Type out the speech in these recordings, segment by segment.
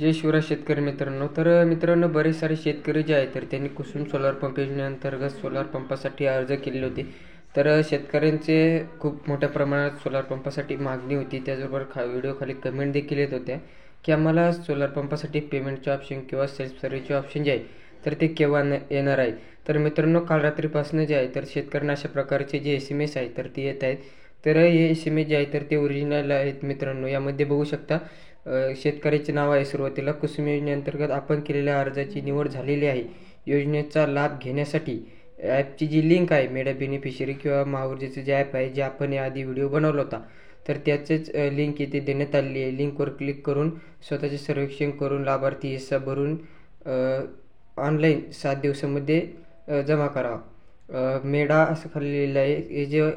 जय शिवराज शेतकरी मित्रांनो. तर मित्रांनो, बरेच सारे शेतकरी जे आहेत तर त्यांनी कुसुम सोलार पंप योजनेअंतर्गत सोलार पंपासाठी अर्ज केलेले होते. तर शेतकऱ्यांचे खूप मोठ्या प्रमाणात सोलार पंपासाठी मागणी होती. त्याचबरोबर व्हिडिओ खाली कमेंट देखील येत होत्या की आम्हाला सोलार पंपासाठी पेमेंटचे ऑप्शन किंवा सेल्फ सर्व्हिसचे ऑप्शन जे आहे तर ते केव्हा येणार आहे. तर मित्रांनो, काल रात्रीपासून जे आहे तर शेतकऱ्यांना अशा प्रकारचे जे SMS आहे तर ते येत आहेत. तर हे SMS जे आहे तर ते ओरिजिनल आहेत मित्रांनो. यामध्ये बघू शकता शेतकऱ्याचे नाव आहे. सुरुवातीला कुसुम योजनेअंतर्गत आपण केलेल्या अर्जाची निवड झालेली आहे. योजनेचा लाभ घेण्यासाठी ॲपची जी लिंक आहे, मेडा बेनिफिशरी किंवा महाऊर्जेचं जे ॲप आहे, जे आपण याआधी व्हिडिओ बनवला होता तर त्याचेच लिंक इथे देण्यात आलेली आहे. लिंकवर क्लिक करून स्वतःचे सर्वेक्षण करून लाभार्थी हिस्सा भरून ऑनलाईन 7 दिवसामध्ये जमा करावा. मेडा असं खाली लिहिलं आहे. हे जे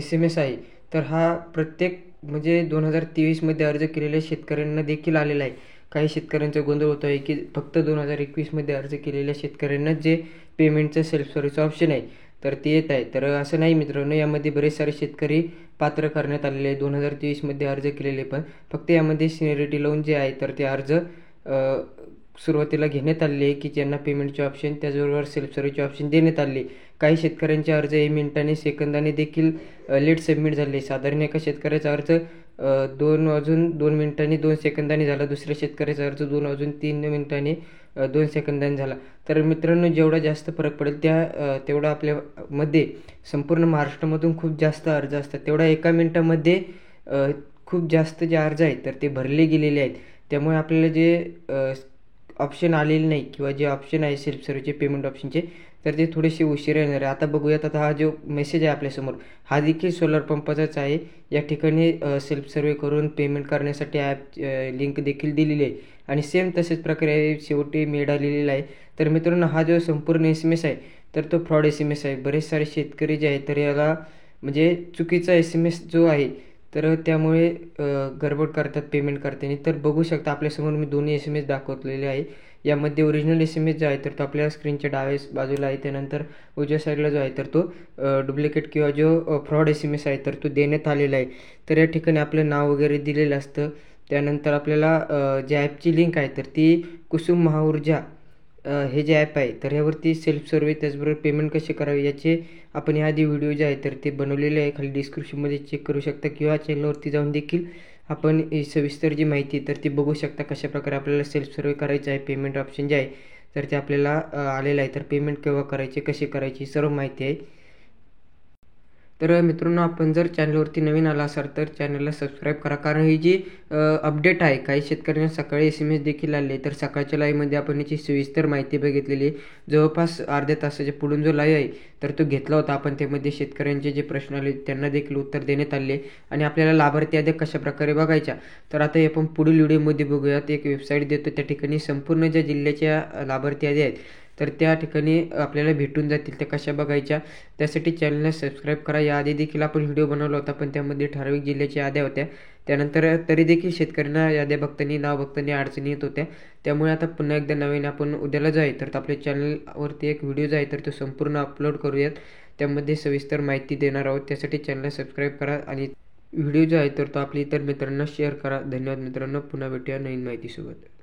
SMS आहे तर हा प्रत्येक म्हणजे 2023मध्ये अर्ज केलेल्या शेतकऱ्यांना देखील आलेला आहे. काही शेतकऱ्यांचा गोंधळ होतो आहे की फक्त 2021मध्ये अर्ज केलेल्या शेतकऱ्यांना जे पेमेंटचं सेल्फ सर्व्हिस ऑप्शन आहे तर ते येत आहे. तर असं नाही मित्रांनो, यामध्ये बरेच सारे शेतकरी पात्र करण्यात आलेले आहे 2023मध्ये अर्ज केलेले. पण फक्त यामध्ये सिनियरिटी लावून जे आहे तर ते अर्ज सुरुवातीला घेण्यात आलेले आहे की ज्यांना पेमेंटचे ऑप्शन त्याचबरोबर सेल्फ सर्व्हिसचे ऑप्शन देण्यात आले. काही शेतकऱ्यांचे अर्ज हे मिनिटांनी सेकंदाने देखील लेट सबमिट झाले. साधारण एका शेतकऱ्याचा अर्ज 2 मिनिटांनी 2 सेकंदांनी झाला. दुसऱ्या शेतकऱ्याचा अर्ज 2 मिनिटांनी 2 सेकंदांनी झाला. तर मित्रांनो, जेवढा जास्त फरक पडेल तेवढा आपल्यामध्ये संपूर्ण महाराष्ट्रामधून खूप जास्त अर्ज असतात. तेवढा एका मिनिटामध्ये खूप जास्त जे अर्ज आहेत तर ते भरले गेलेले आहेत. त्यामुळे आपल्याला जे ऑप्शन आलेले नाही किंवा जे ऑप्शन आहे सेल्फ सर्व्हिसचे पेमेंट ऑप्शनचे तर ते थोडेसे उशिरा येणार आहे. आता बघूयात. आता हा जो मेसेज आहे आपल्यासमोर हा देखील सोलार पंपाचाच आहे. या ठिकाणी सेल्फ सर्व्हे करून पेमेंट करण्यासाठी ॲप लिंक देखील दिलेली आहे आणि सेम तसेच प्रकारे शेवटी मेडा लिहिलेला आहे. तर मित्रांनो, हा जो संपूर्ण SMS आहे तर तो फ्रॉड SMS आहे. बरेच सारे शेतकरी जे आहेत तर याला म्हणजे चुकीचा SMS जो आहे तर त्यामुळे गडबड करतात पेमेंट करताना. तर बघू शकता आपल्यासमोर मी दोन्ही SMS दाखवलेले आहे. यामध्ये ओरिजिनल SMS जो आहे तर तो आपल्या स्क्रीनच्या डाव्या बाजूला आहे. त्यानंतर उजव्या साईडला जो आहे तर तो डुप्लिकेट किंवा जो फ्रॉड SMS आहे तर तो देण्यात आलेला आहे. तर या ठिकाणी आपलं नाव वगैरे दिलेलं असतं. त्यानंतर आपल्याला ज्या ॲपची लिंक आहे तर ती कुसुम महाऊर्जा हे जे ॲप आहे तर यावरती सेल्फ सर्व्हे त्याचबरोबर पेमेंट कसे करावे याचे आपण याआधी व्हिडिओ जे आहे तर ते बनवलेले आहे. खाली डिस्क्रिप्शनमध्ये चेक करू शकता किंवा चॅनलवरती जाऊन देखील आपण सविस्तर जी माहिती तर ती बघू शकता. कशाप्रकारे आपल्याला सेल्फ सर्व्हे करायचं आहे, पेमेंट ऑप्शन जे आहे तर ते आपल्याला आलेलं आहे. तर पेमेंट केव्हा करायचे, कसे करायची सर्व माहिती आहे. तर मित्रांनो, आपण जर चॅनलवरती नवीन आला असाल तर चॅनलला सबस्क्राईब करा. कारण ही जी अपडेट आहे काही शेतकऱ्यांना सकाळी SMS देखील आले. तर सकाळच्या लाईव्हमध्ये आपण याची सविस्तर माहिती बघितलेली. जवळपास अर्ध्या तासाच्या पुढून जो लाईव्ह आहे तर तो घेतला होता आपण. त्यामध्ये शेतकऱ्यांचे जे प्रश्न आले त्यांना देखील उत्तर देण्यात आले आणि आपल्याला लाभार्थी याद्या कशाप्रकारे बघायच्या तर आता आपण पुढील व्हिडिओमध्ये बघूयात. एक वेबसाईट देतो त्या ठिकाणी संपूर्ण ज्या जिल्ह्याच्या लाभार्थी याद्या आहेत तर त्या ठिकाणी आपल्याला भेटून जातील. त्या कशा बघायच्या त्यासाठी चॅनलला सबस्क्राईब करा. याआधी देखील आपण व्हिडिओ बनवला होता पण त्यामध्ये ठराविक जिल्ह्याच्या याद्या होत्या. त्यानंतर तरी देखील शेतकऱ्यांना याद्या बघताना नाव बघताना अडचणी येत होत्या. त्यामुळे आता पुन्हा एकदा नवीन आपण उद्याला जो आहे तर आपल्या चॅनलवरती एक व्हिडिओ जो आहे तर तो संपूर्ण अपलोड करूयात. त्यामध्ये सविस्तर माहिती देणार आहोत. त्यासाठी चॅनलला सबस्क्राईब करा आणि व्हिडिओ जो आहे तर तो आपल्या इतर मित्रांना शेअर करा. धन्यवाद मित्रांनो. पुन्हा भेटूया नवीन माहितीसोबत.